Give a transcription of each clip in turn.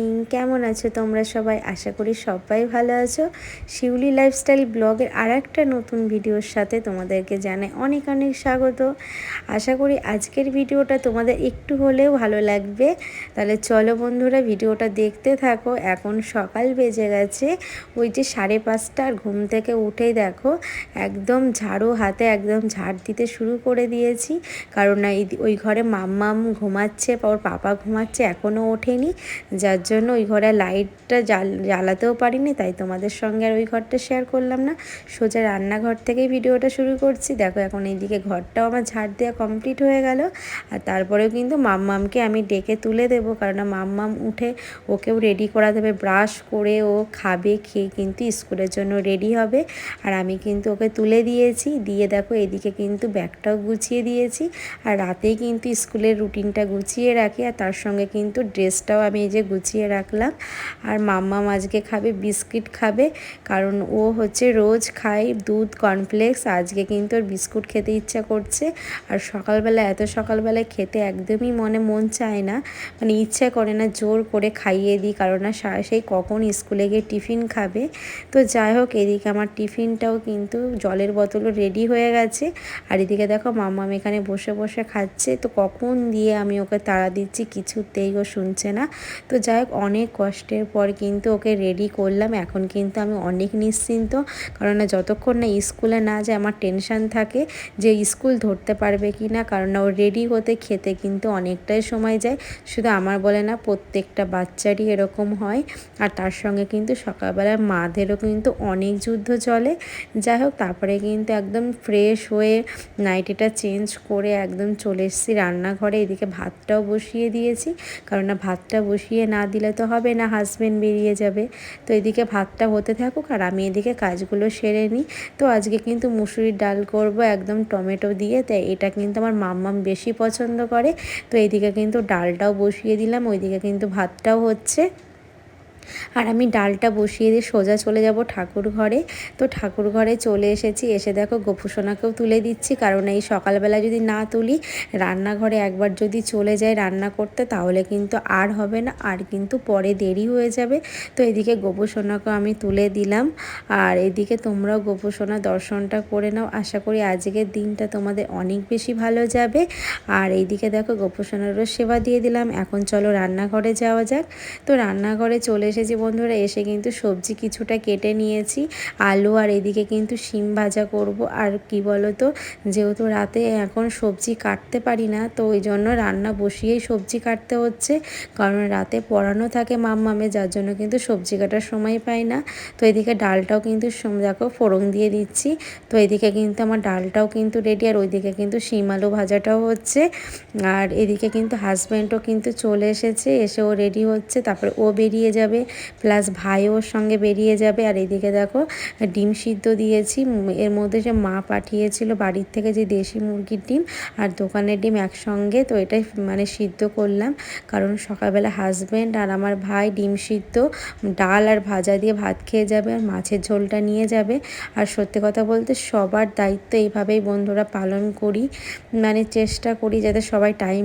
Morning, কেমন আছো তোমরা সবাই? আশা করি সবাই ভালো আছো। শিউলি লাইফস্টাইল ব্লগের আর একটা নতুন ভিডিওর সাথে তোমাদেরকে জানাই অনেক অনেক স্বাগত। আশা করি আজকের ভিডিওটা তোমাদের একটু হলেও ভালো লাগবে। তাহলে চলো বন্ধুরা, ভিডিওটা দেখতে থাকো। এখন সকাল বেজে গেছে ওই যে 5:30, আর ঘুম থেকে উঠেই দেখো একদম ঝাড়ু হাতে একদম ঝাড় দিতে শুরু করে দিয়েছি। কারণ ওই ঘরে মাম্মাম ঘুমাচ্ছে, ওর পাপা ঘুমাচ্ছে, এখনও ওঠেনি, যার জন্য ওই ঘরে লাইটটা জ্বালাতেও পারিনি, তাই তোমাদের সঙ্গে আর ওই ঘরটা শেয়ার করলাম না। সোজা রান্নাঘর থেকেই ভিডিওটা শুরু করছি। দেখো এখন এইদিকে ঘরটাও আমার ঝাড় দেওয়া কমপ্লিট হয়ে গেল। আর তারপরেও কিন্তু মাম্মামকে আমি ডেকে তুলে দেবো, কারণ মাম্মাম উঠে ওকেও রেডি করা দেবে, ব্রাশ করে ও খাবে, খেয়ে কিন্তু স্কুলের জন্য রেডি হবে। আর আমি কিন্তু ওকে তুলে দিয়েছি, দিয়ে দেখো এদিকে কিন্তু ব্যাগটাও গুছিয়ে দিয়েছি। আর রাতেই কিন্তু স্কুলের রুটিনটা গুছিয়ে রাখি, আর তার সঙ্গে কিন্তু ড্রেসটাও আমি এই যে গুছিয়ে রাখলাম। আর মাম্মাম আজকে খাবে বিস্কিট খাবে, কারণ ও হচ্ছে রোজ খায় দুধ কর্নফ্লেক্স, আজকে কিন্তু ওর বিস্কুট খেতে ইচ্ছা করছে। আর সকালবেলা এত সকালবেলায় খেতে একদমই মন চায় না, মানে ইচ্ছা করে না, জোর করে খাইয়ে দিই, কারণ না সেই কখন স্কুলে গিয়ে টিফিন খাবে। তো যাই হোক, এদিকে আমার টিফিনটাও কিন্তু জলের বোতলও রেডি হয়ে গেছে। আর এদিকে দেখো মাম্মাম এখানে বসে বসে খাচ্ছে। তো কখন দিয়ে আমি ওকে তাড়া দিচ্ছি, কিছুতেই ও শুনছে না। তো যাই হোক, অনেক কষ্টের পর কিন্তু ওকে রেডি করলাম। এখন কিন্তু আমি অনেক নিশ্চিন্ত, কারণ না যতক্ষণ না স্কুলে না যায় আমার টেনশান থাকে যে স্কুল ধরতে পারবে কি না, কারণ না ও রেডি হতে খেতে কিন্তু অনেকটাই সময় যায়। শুধু আমার বলে না, প্রত্যেকটা বাচ্চারই এরকম হয়। আর তার সঙ্গে কিন্তু সকালবেলার মাদেরও কিন্তু অনেক যুদ্ধ চলে। যাই হোক, তারপরে কিন্তু একদম ফ্রেশ হয়ে নাইটিটা চেঞ্জ করে একদম চলে এসেছি রান্নাঘরে। এদিকে ভাতটাও বসিয়ে দিয়েছি, কারণ না ভাতটা বসিয়ে না দিলে তো হবে না, হাজব্যান্ড বেরিয়ে যাবে। তো এদিকে ভাতটা হতে থাকুক আর আমি এদিকে কাজগুলো সেরে নিই। তো আজকে কিন্তু মুসুরির ডাল করব একদম টমেটো দিয়ে, তাই এটা কিন্তু আমার মাম্মাম বেশি পছন্দ করে। তো এইদিকে কিন্তু ডালটাও বসিয়ে দিলাম, ওইদিকে কিন্তু ভাতটাও হচ্ছে। আর আমি ডালটা বসিয়ে দিয়ে সোজা চলে যাব ঠাকুর ঘরে। তো ঠাকুর ঘরে চলে এসেছি, এসে দেখো গোপুসোনাকেও তুলে দিচ্ছি, কারণ এই সকালবেলা যদি না তুলি, রান্নাঘরে একবার যদি চলে যায় রান্না করতে, তাহলে কিন্তু আর হবে না, আর কিন্তু পরে দেরি হয়ে যাবে। তো এদিকে গোপুসোনাকেও আমি তুলে দিলাম। আর এদিকে তোমরাও গোপুসোনা দর্শনটা করে নাও। আশা করি আজকের দিনটা তোমাদের অনেক বেশি ভালো যাবে। আর এইদিকে দেখো গোপুসোনারও সেবা দিয়ে দিলাম। এখন চলো রান্নাঘরে যাওয়া যাক। তো রান্নাঘরে চলে এসেছি বন্ধুরা, এসে কিন্তু সবজি কিছুটা কেটে নিয়েছি, আলু, আর এদিকে কিন্তু শিম ভাজা করব। আর কি বলো তো, যেহেতু রাতে এখন সবজি কাটতে পারি না, তো ওই জন্য রান্না বসিয়েই সবজি কাটতে হচ্ছে, কারণ রাতে পড়ানো থাকে মাম্মামে, যার জন্য কিন্তু সবজি কাটার সময় পাই না। তো এদিকে ডালটাও কিন্তু দেখো ফোড়ন দিয়ে দিচ্ছি। তো এদিকে কিন্তু আমার ডালটাও কিন্তু রেডি, আর ওইদিকে কিন্তু শিম আলু ভাজাটাও হচ্ছে। আর এদিকে কিন্তু হাজব্যান্ডও কিন্তু চলে এসেছে, এসে ও রেডি হচ্ছে, তারপরে ও বেরিয়ে যাবে, প্লাস ভাই ওর সঙ্গে বেরিয়ে যাবে। আর এদিকে দেখো ডিম সিদ্ধ দিয়েছি, এর মধ্যে যে মা পাঠিয়েছিল বাড়ির থেকে, যে দেশি মুরগির ডিম আর দোকানের ডিম একসঙ্গে, তো এটাই মানে সিদ্ধ করলাম, কারণ সকালবেলা হাজব্যান্ড আর আমার ভাই ডিম সিদ্ধ, ডাল আর ভাজা দিয়ে ভাত খেয়ে যাবে, আর মাছের ঝোলটা নিয়ে যাবে। আর সত্যি কথা বলতে সবার দায়িত্ব এইভাবেই বন্ধুরা পালন করি, মানে চেষ্টা করি যাতে সবাই টাইম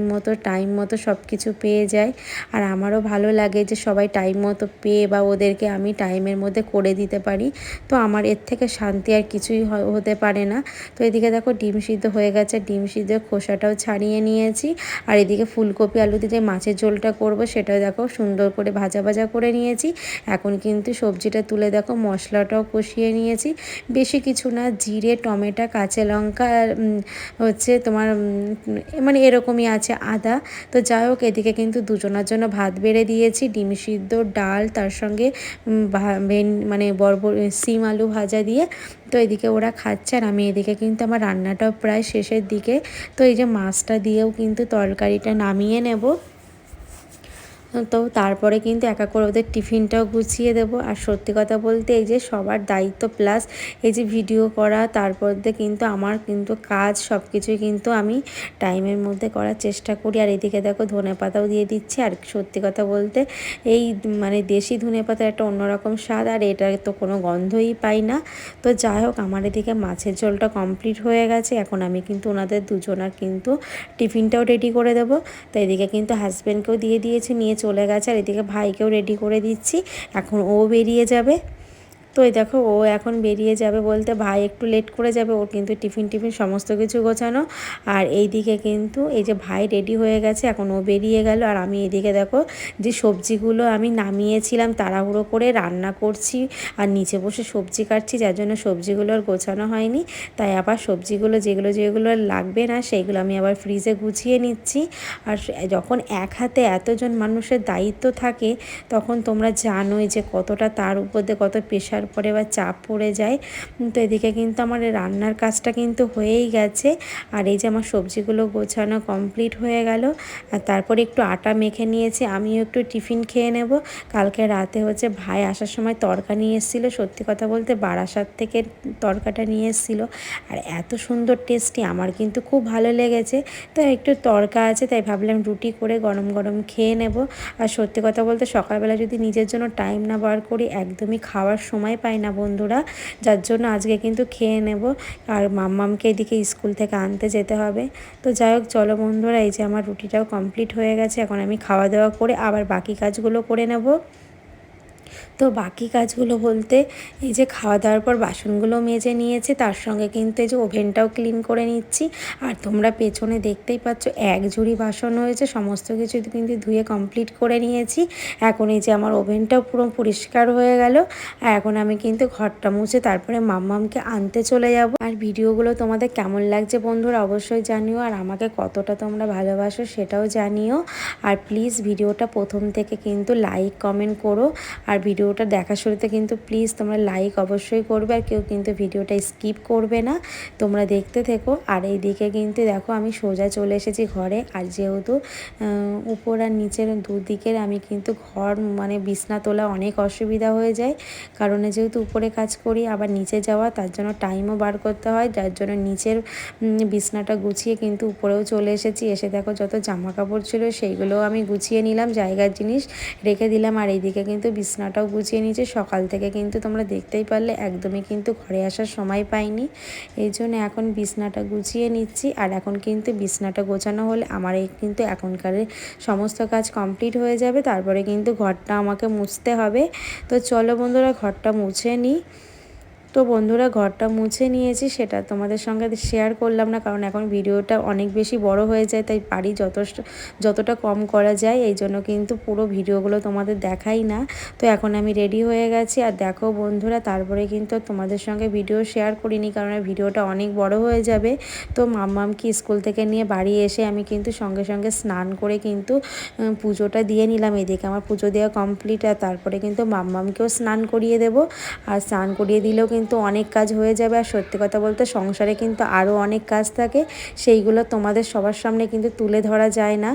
মতো সব কিছু পেয়ে যায়। আর আমারও ভালো লাগে যে সবাই টাইম মতো পেয়ে বা ওদেরকে আমি টাইমের মধ্যে করে দিতে পারি। তো আমার এর থেকে শান্তি আর কিছুই হতে পারে না। তো এদিকে দেখো ডিম সিদ্ধ হয়ে গেছে, ডিম সিদ্ধ খোসাটাও ছাড়িয়ে নিয়েছি। আর এদিকে ফুলকপি আলু দিয়ে যে মাছের ঝোলটা করব, সেটাও দেখো সুন্দর করে ভাজা করে নিয়েছি। এখন কিন্তু সবজিটা তুলে দেখো মশলাটাও কষিয়ে নিয়েছি, বেশি কিছু না, জিরে, টমেটো, কাঁচা লঙ্কা, আর হচ্ছে তোমার মানে এরকমই আছে, আদা। তো যাই হোক, এদিকে কিন্তু দুজনের জন্য ভাত বেড়ে দিয়েছি, ডিম সিদ্ধ, ডাল, তার সঙ্গে মানে সিম আলু ভাজা দিয়ে। তো এদিকে ওরা খাচ্ছে, আর আমি এদিকে কিন্তু আমার রান্নাটাও প্রায় শেষের দিকে। তো এই যে মাছটা দিয়েও কিন্তু তরকারিটা নামিয়ে নেব। তো তারপরে কিন্তু একা করে ওদের টিফিনটাও গুছিয়ে দেবো। আর সত্যি কথা বলতে এই যে সবার দায়িত্ব, প্লাস এই যে ভিডিও করা, তারপর দিয়ে কিন্তু আমার কিন্তু কাজ সব কিছুই কিন্তু আমি টাইমের মধ্যে করার চেষ্টা করি। আর এদিকে দেখো ধনেপাতাও দিয়ে দিচ্ছি। আর সত্যি কথা বলতে এই মানে দেশি ধনেপাতার একটা অন্যরকম স্বাদ, আর এটা তো কোনো গন্ধই পাই না। তো যাই হোক, আমার এদিকে মাছের ঝোলটা কমপ্লিট হয়ে গেছে। এখন আমি কিন্তু ওনাদের দুজনার কিন্তু টিফিনটাও রেডি করে দেবো। তো এদিকে কিন্তু হাজব্যান্ডকেও দিয়ে দিয়েছি, নিয়ে চলে গেছে। আর এদিকে ভাইকেও রেডি করে দিচ্ছি, এখন ও বেরিয়ে যাবে। তো এই দেখো ও এখন বেরিয়ে যাবে বলতে ভাই একটু লেট করে যাবে, ওর কিন্তু টিফিন সমস্ত কিছু গোছানো। আর এই দিকে কিন্তু এই যে ভাই রেডি হয়ে গেছে, এখন ও বেরিয়ে গেল। আর আমি এদিকে দেখো যে সবজিগুলো আমি নামিয়েছিলাম তাড়াহুড়ো করে রান্না করছি আর নিচে বসে সবজি কাটছি, যার জন্য সবজিগুলো আর গোছানো হয়নি। তাই আবার সবজিগুলো যেগুলো লাগবে না সেইগুলো আমি আবার ফ্রিজে গুছিয়ে নিচ্ছি। আর যখন এক হাতে এতজন মানুষের দায়িত্ব থাকে তখন তোমরা জানোই যে কতটা তার উপর দিয়ে কত প্রেশার পড়ে বা চাপ পড়ে যায়। তো এদিকে কিন্তু আমার রান্নার কাজটা কিন্তু হয়েই গেছে। আর এই যে আমার সবজিগুলো গোছানো কমপ্লিট হয়ে গেল। আর তারপরে একটু আটা মেখে নিয়েছি, আমিও একটু টিফিন খেয়ে নেব। কালকে রাতে হচ্ছে ভাই আসার সময় তড়কা নিয়ে এসেছিলো, সত্যি কথা বলতে বারাসাত থেকে তড়কাটা নিয়ে এসেছিলো। আর এত সুন্দর টেস্টি, আমার কিন্তু খুব ভালো লেগেছে। তো একটু তড়কা আছে তাই ভাবলাম রুটি করে গরম গরম খেয়ে নেব। আর সত্যি কথা বলতে সকালবেলা যদি নিজের জন্য টাইম না বার করি একদমই খাওয়ার সময় পাই না বন্ধুরা, যার জন্য আজকে কিন্তু খেয়ে নেব। আর মাম্মামকে এদিকে স্কুল থেকে আনতে যেতে হবে। তো যাই হোক চলো বন্ধুরা, এই যে আমার রুটিটাও কমপ্লিট হয়ে গেছে, এখন আমি খাওয়া দাওয়া করে আবার বাকি কাজগুলো করে নেব। তো বাকি কাজগুলো বলতে এই যে খাওয়া দাওয়ার পর বাসনগুলো মেজে নিয়েছি, তার সঙ্গে কিন্তু এই যে ওভেনটাও ক্লিন করে নিচ্ছি। আর তোমরা পেছনে দেখতেই পাচ্ছ এক ঝুড়ি বাসন হয়েছে, সমস্ত কিছু কিন্তু ধুয়ে কমপ্লিট করে নিয়েছি। এখন এই যে আমার ওভেনটাও পুরো পরিষ্কার হয়ে গেল। আর এখন আমি কিন্তু ঘরটা মুছে তারপরে মাম্মামকে আনতে চলে যাব। আর ভিডিওগুলো তোমাদের কেমন লাগছে বন্ধুরা অবশ্যই জানিও, আর আমাকে কতটা তোমরা ভালোবাসো সেটাও জানিও। আর প্লিজ ভিডিওটা প্রথম থেকে কিন্তু লাইক কমেন্ট করো। আর ভিডিওটা দেখা শুরুতে কিন্তু প্লিজ তোমরা লাইক অবশ্যই করবে, আর কেউ কিন্তু ভিডিওটা স্কিপ করবে না, তোমরা দেখতে থেকো। আর এইদিকে কিন্তু দেখো আমি সোজা চলে এসেছি ঘরে। আর যেহেতু উপর আর নিচের দুদিকের আমি কিন্তু ঘর মানে বিছনা তোলা অনেক অসুবিধা হয়ে যায়, কারণ যেহেতু উপরে কাজ করি আবার নিচে যাওয়া, তার জন্য টাইমও বার করতে হয়, যার জন্য নিচের বিছনাটা গুছিয়ে কিন্তু উপরেও চলে এসেছি। এসে দেখো যত জামা কাপড় ছিল সেইগুলোও আমি গুছিয়ে নিলাম, জায়গার জিনিস রেখে দিলাম। আর এইদিকে কিন্তু বিছনাটাও গুছিয়ে নিয়েছি। সকাল থেকে কিন্তু তোমরা দেখতেই পারলে একদমই কিন্তু ঘরে আসার সময় পাইনি, এই জন্য এখন বিছনাটা গুছিয়ে নিচ্ছি। আর এখন কিন্তু বিছনাটা গোছানো হলে আমার এই কিন্তু এখনকার সমস্ত কাজ কমপ্লিট হয়ে যাবে, তারপরে কিন্তু ঘরটা আমাকে মুছতে হবে। তো চলো বন্ধুরা ঘরটা মুছে নিই। তো বন্ধুরা ঘরটা মুছে নিয়েছি, সেটা তোমাদের সঙ্গে শেয়ার করলাম না, কারণ এখন ভিডিওটা অনেক বেশি বড় হয়ে যায়, তাই পারি যতটা কম করা যায়, এই জন্য কিন্তু পুরো ভিডিওগুলো তোমাদের দেখাই না। তো এখন আমি রেডি হয়ে গেছি। আর দেখো বন্ধুরা তারপরে কিন্তু তোমাদের সঙ্গে ভিডিও শেয়ার করিনি, কারণ ভিডিওটা অনেক বড় হয়ে যাবে। তো মাম্মামকে স্কুল থেকে নিয়ে বাড়ি এসে আমি কিন্তু সঙ্গে সঙ্গে স্নান করে কিন্তু পুজোটা দিয়ে নিলাম। এদিকে আমার পুজো দেওয়া কমপ্লিট। আর তারপরে কিন্তু মাম্মামকেও স্নান করিয়ে দেবো। আর স্নান করিয়ে দিলেও কিন্তু অনেক কাজ হয়ে যাবে। আর সত্যি কথা বলতে সংসারে কিন্তু আরও অনেক কাজ থাকে, সেইগুলো তোমাদের সবার সামনে কিন্তু তুলে ধরা যায় না,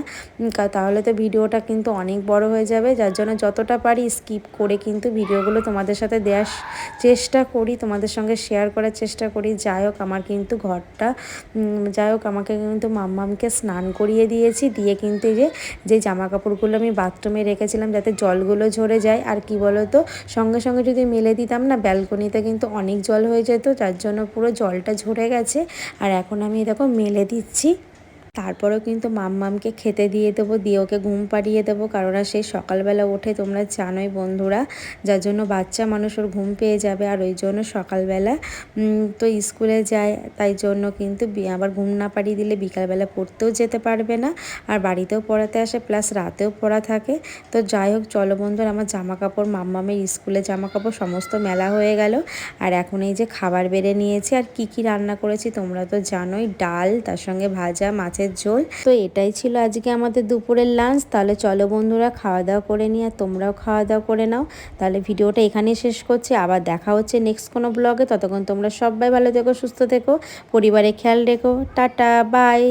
তাহলে তো ভিডিওটা কিন্তু অনেক বড় হয়ে যাবে, যার জন্য যতটা পারি স্কিপ করে কিন্তু ভিডিওগুলো তোমাদের সাথে দেওয়ার চেষ্টা করি, তোমাদের সঙ্গে শেয়ার করার চেষ্টা করি। যাই হোক আমার কিন্তু ঘরটা আমাকে কিন্তু মাম্মামকে স্নান করিয়ে দিয়েছি, দিয়ে কিন্তু এই যে জামা কাপড়গুলো আমি বাথরুমে রেখেছিলাম যাতে জলগুলো ঝরে যায়, আর কি বলো তো সঙ্গে সঙ্গে যদি মেলে দিতাম না ব্যালকনিতে কিন্তু অনেক জল হয়ে যেত, যার জন্য পুরো জলটা ঝরে গেছে। আর এখন আমি দেখো মেলে দিচ্ছি। তারপরেও কিন্তু মাম্মামকে খেতে দিয়ে দেবো, দিয়ে ওকে ঘুম পাড়িয়ে দেবো, কারণ আর সেই সকালবেলা ওঠে তোমরা জানোই বন্ধুরা, যার জন্য বাচ্চা মানুষ ওর ঘুম পেয়ে যাবে। আর ওই জন্য সকালবেলা তো স্কুলে যায়, তাই জন্য কিন্তু আবার ঘুম না পাড়িয়ে দিলে বিকালবেলা পড়তেও যেতে পারবে না, আর বাড়িতেও পড়াতে আসে প্লাস রাতেও পড়া থাকে। তো যাই হোক চলো বন্ধুরা, আমার জামা কাপড় মাম্মামের স্কুলের জামা কাপড় সমস্ত মেলা হয়ে গেল। আর এখন এই যে খাবার বেড়ে নিয়েছি। আর কি রান্না করেছি তোমরা তো জানোই, ডাল, তার সঙ্গে ভাজা, মাছের ঝোল। তো এটাই ছিল আজকে আমাদের দুপুরের লাঞ্চ। তাহলে চলো বন্ধুরা খাওয়া দাওয়া করে নিই, আর তোমরাও খাওয়া দাওয়া করে নাও। তাহলে ভিডিওটা এখানেই শেষ করছি, আবার দেখা হচ্ছে নেক্সট কোনো ব্লগে। ততক্ষণ তোমরা সবাই ভালো থেকো, সুস্থ থেকো, পরিবারে খেয়াল রেখো। Tata, by.